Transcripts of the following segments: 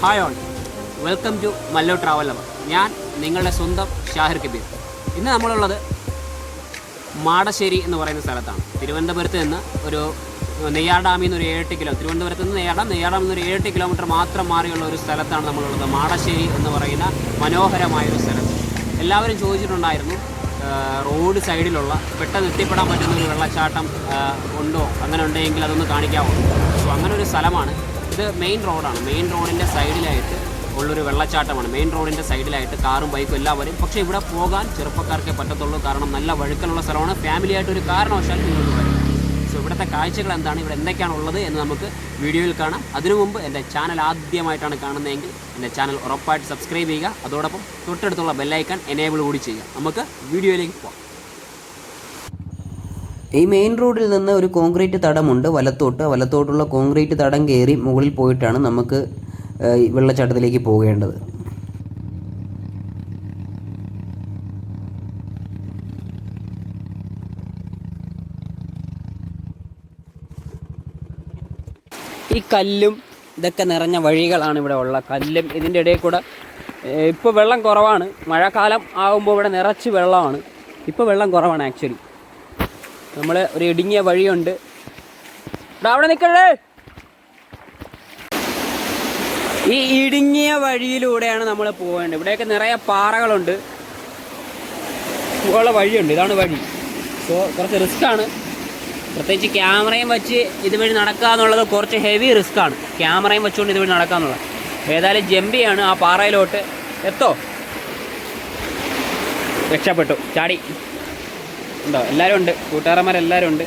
Hi all, welcome to Mallu traveller. ഞാൻ നിങ്ങളുടെ സ്വന്തം ഷാഹിർ കബീർ. ഇന്ന് നമ്മളുള്ളത് മാടശ്ശേരി എന്ന് പറയുന്ന സ്ഥലത്താണ്. തിരുവനന്തപുരത്ത് നിന്ന് ഒരു നെയ്യാർ ഡാമിൽ നിന്ന് ഒരു 7 കിലോ, തിരുവനന്തപുരത്ത് നിന്ന് നെയ്യാർ ഡാമിൽ നിന്ന് ഒരു 7 കിലോമീറ്റർ മാത്രം മാറിയുള്ള ഒരു സ്ഥലത്താണ് നമ്മളുള്ളത്. മാടശ്ശേരി എന്ന് പറയുന്ന മനോഹരമായൊരു സ്ഥലം. എല്ലാവരും ചോദിച്ചിട്ടുണ്ടായിരുന്നു റോഡ് സൈഡിലുള്ള പെട്ടെന്ന് എത്തിപ്പെടാൻ പറ്റുന്ന ഒരു വെള്ളച്ചാട്ടം ഉണ്ടോ, അങ്ങനെ ഉണ്ടെങ്കിൽ അതൊന്ന് കാണിക്കാമോ. സോ അങ്ങനെ ഒരു സ്ഥലമാണ് ഇത്. മെയിൻ റോഡാണ്. മെയിൻ റോഡിൻ്റെ സൈഡിലായിട്ട് ഉള്ളൊരു വെള്ളച്ചാട്ടമാണ്. മെയിൻ റോഡിൻ്റെ സൈഡിലായിട്ട് കാറും ബൈക്കും എല്ലാം വരും. പക്ഷേ ഇവിടെ പോകാൻ ചെറുപ്പക്കാർക്കേ പറ്റത്തുള്ളൂ, കാരണം നല്ല വഴുക്കലുള്ള സ്ഥലമാണ്. ഫാമിലിയായിട്ട് ഒരു കാരണവശാൽ നിങ്ങൾക്ക് വരും. സോ ഇവിടുത്തെ കാഴ്ചകൾ എന്താണ്, ഇവിടെ എന്തൊക്കെയാണ് ഉള്ളത് എന്ന് നമുക്ക് വീഡിയോയിൽ കാണാം. അതിനു മുമ്പ് എൻ്റെ ചാനൽ ആദ്യമായിട്ടാണ് കാണുന്നതെങ്കിൽ എൻ്റെ ചാനൽ ഉറപ്പായിട്ട് സബ്സ്ക്രൈബ് ചെയ്യുക. അതോടൊപ്പം തൊട്ടടുത്തുള്ള ബെല്ലൈക്കൺ എനേബിൾ കൂടി ചെയ്യുക. നമുക്ക് വീഡിയോയിലേക്ക് പോകാം. ഈ മെയിൻ റോഡിൽ നിന്ന് ഒരു കോൺക്രീറ്റ് തടമുണ്ട് വലത്തോട്ടുള്ള കോൺക്രീറ്റ് തടം കയറി മുകളിൽ പോയിട്ടാണ് നമുക്ക് വെള്ളച്ചാട്ടത്തിലേക്ക് പോകേണ്ടത്. ഈ കല്ലും ഇതൊക്കെ നിറഞ്ഞ വഴികളാണ് ഇവിടെ ഉള്ള. കല്ലും ഇതിൻ്റെ ഇടയിൽ കൂടെ ഇപ്പോൾ വെള്ളം കുറവാണ്. മഴക്കാലം ആകുമ്പോൾ ഇവിടെ നിറച്ച് വെള്ളമാണ്. ഇപ്പോൾ വെള്ളം കുറവാണ് ആക്ച്വലി. നമ്മൾ ഒരു ഇടുങ്ങിയ വഴിയുണ്ട്. അവിടെ നിൽക്കണേ. ഈ ഇടുങ്ങിയ വഴിയിലൂടെയാണ് നമ്മൾ പോകേണ്ടത്. ഇവിടെയൊക്കെ നിറയെ പാറകളുണ്ട്. പോകാനുള്ള വഴിയുണ്ട്. ഇതാണ് വഴി. സോ കുറച്ച് റിസ്ക്കാണ്. പ്രത്യേകിച്ച് ക്യാമറയും വെച്ച് ഇതുവഴി നടക്കുക എന്നുള്ളത് കുറച്ച് ഹെവി റിസ്ക്കാണ്. ക്യാമറയും വെച്ചുകൊണ്ട് ഇതുവഴി നടക്കുക എന്നുള്ളത്. ഏതായാലും ജമ്പിയാണ്. ആ പാറയിലോട്ട് എത്തോ, രക്ഷപ്പെട്ടു, ചാടി. ഉണ്ടോ? എല്ലാവരും ഉണ്ട്, കൂട്ടുകാരന്മാരെല്ലാവരും ഉണ്ട്.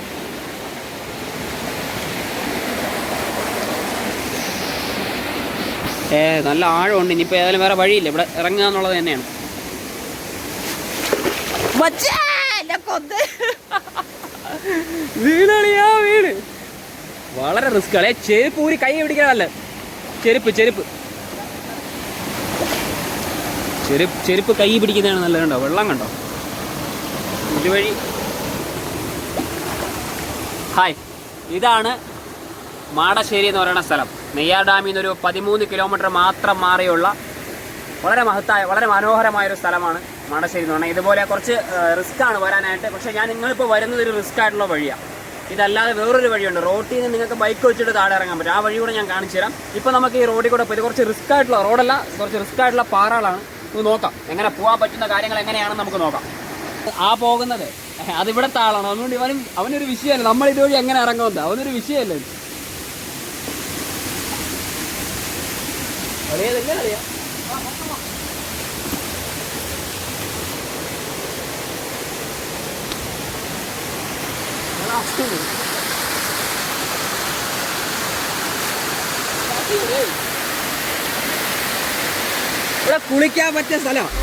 നല്ല ആഴമുണ്ട്. ഇനിയിപ്പോൾ ഏതായാലും വേറെ വഴിയില്ല, ഇവിടെ ഇറങ്ങുക എന്നുള്ളത് തന്നെയാണ്. വീട് വളരെ റിസ്ക് ആണ്. ചെരുപ്പ് ഊരി കൈ പിടിക്കാനല്ല, ചെരുപ്പ് കൈ പിടിക്കുന്നതാണ് നല്ലത്. കണ്ടോ വെള്ളം, കണ്ടോ ഇതുവഴി. ഹായ്, ഇതാണ് മാടശ്ശേരി എന്ന് പറയുന്ന സ്ഥലം. നെയ്യാർ ഡാമിൽ നിന്നൊരു 13 കിലോമീറ്റർ മാത്രം മാറിയുള്ള വളരെ മഹത്തായ, വളരെ മനോഹരമായൊരു സ്ഥലമാണ് മാടശ്ശേരി എന്ന് പറഞ്ഞാൽ. ഇതുപോലെ കുറച്ച് റിസ്ക്കാണ് വരാനായിട്ട്. പക്ഷേ നിങ്ങളിപ്പോൾ വരുന്നത് ഒരു റിസ്ക് ആയിട്ടുള്ള വഴിയാണ്. ഇതല്ലാതെ വേറൊരു വഴിയുണ്ട്. റോഡിൽ നിന്ന് നിങ്ങൾക്ക് ബൈക്ക് വെച്ചിട്ട് താഴെ ഇറങ്ങാൻ പറ്റും. ആ വഴി കൂടെ ഞാൻ കാണിച്ചു തരാം. ഇപ്പോൾ നമുക്ക് ഈ റോഡിൽ കൂടെ പോയി കുറച്ച് റിസ്ക് ആയിട്ടുള്ള റോഡല്ല, കുറച്ച് റിസ്ക് ആയിട്ടുള്ള പാറകളാണ്. നമുക്ക് നോക്കാം എങ്ങനെ പോകാൻ പറ്റുന്ന കാര്യങ്ങൾ എങ്ങനെയാണെന്ന് നമുക്ക് നോക്കാം. ആ പോകുന്നത് അതിവിടുത്തെ ആളാണ്. അതുകൊണ്ട് അവനൊരു വിഷയമല്ല നമ്മൾ ഇതുവഴി എങ്ങനെ ഇറങ്ങുന്നത്, അവനൊരു വിഷയമല്ലേ. അറിയാം ഇവിടെ കുളിക്കാൻ പറ്റിയ സ്ഥലമാണ്.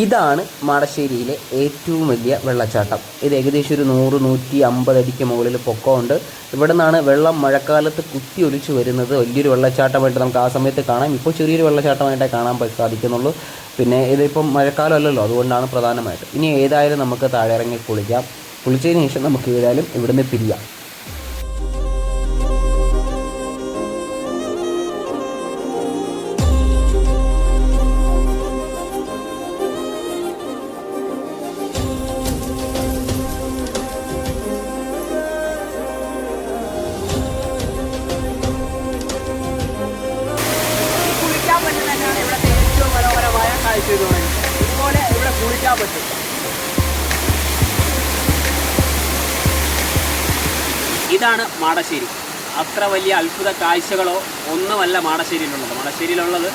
ഇതാണ് മാടശ്ശേരിയിലെ ഏറ്റവും വലിയ വെള്ളച്ചാട്ടം. ഇത് ഏകദേശം ഒരു 100-150 അടിക്ക് മുകളിൽ പൊക്കമുണ്ട്. ഇവിടെ നിന്നാണ് വെള്ളം മഴക്കാലത്ത് കുത്തി ഒലിച്ചു വരുന്നത്. വലിയൊരു വെള്ളച്ചാട്ടമായിട്ട് നമുക്ക് ആ സമയത്ത് കാണാം. ഇപ്പോൾ ചെറിയൊരു വെള്ളച്ചാട്ടമായിട്ടേ കാണാൻ സാധിക്കുന്നുള്ളൂ. പിന്നെ ഇതിപ്പം മഴക്കാലം അല്ലല്ലോ, അതുകൊണ്ടാണ് പ്രധാനമായിട്ട്. ഇനി ഏതായാലും നമുക്ക് താഴെ ഇറങ്ങി കുളിക്കാം. കുളിച്ചതിന് ശേഷം നമുക്ക് ഏതായാലും ഇവിടുന്ന് പിരിയാം. ഇതുപോലെ ഇവിടെ കുളിക്കാൻ പറ്റും. ഇതാണ് മാടശ്ശേരി. അത്ര വലിയ അത്ഭുത കാഴ്ചകളോ ഒന്നുമല്ല മാടശ്ശേരിയിലുള്ളത്. മാടശ്ശേരിയിലുള്ളത്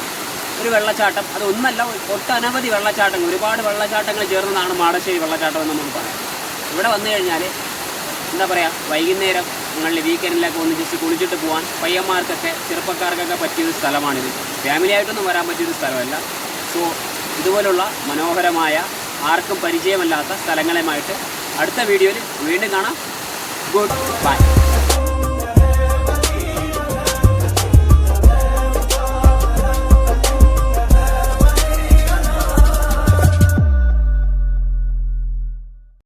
ഒരു വെള്ളച്ചാട്ടം, അത് ഒന്നല്ല, ഒട്ടനവധി വെള്ളച്ചാട്ടങ്ങൾ, ഒരുപാട് വെള്ളച്ചാട്ടങ്ങൾ ചേർന്നതാണ് മാടശ്ശേരി വെള്ളച്ചാട്ടം എന്ന് നമുക്ക് പറയാം. ഇവിടെ വന്നു കഴിഞ്ഞാൽ എന്താ പറയുക, വൈകുന്നേരം ഞങ്ങളുടെ വീക്കെൻഡിലൊക്കെ ഒന്ന് ജസ്റ്റ് കുളിച്ചിട്ട് പോകാൻ പയ്യന്മാർക്കൊക്കെ ചെറുപ്പക്കാർക്കൊക്കെ പറ്റിയൊരു സ്ഥലമാണിത്. ഫാമിലി ആയിട്ടൊന്നും വരാൻ പറ്റിയൊരു സ്ഥലമല്ല. സോ ഇതുപോലുള്ള മനോഹരമായ ആർക്കും പരിചയമല്ലാത്ത സ്ഥലങ്ങളുമായിട്ട് അടുത്ത വീഡിയോയിൽ വീണ്ടും കാണാം. Good bye.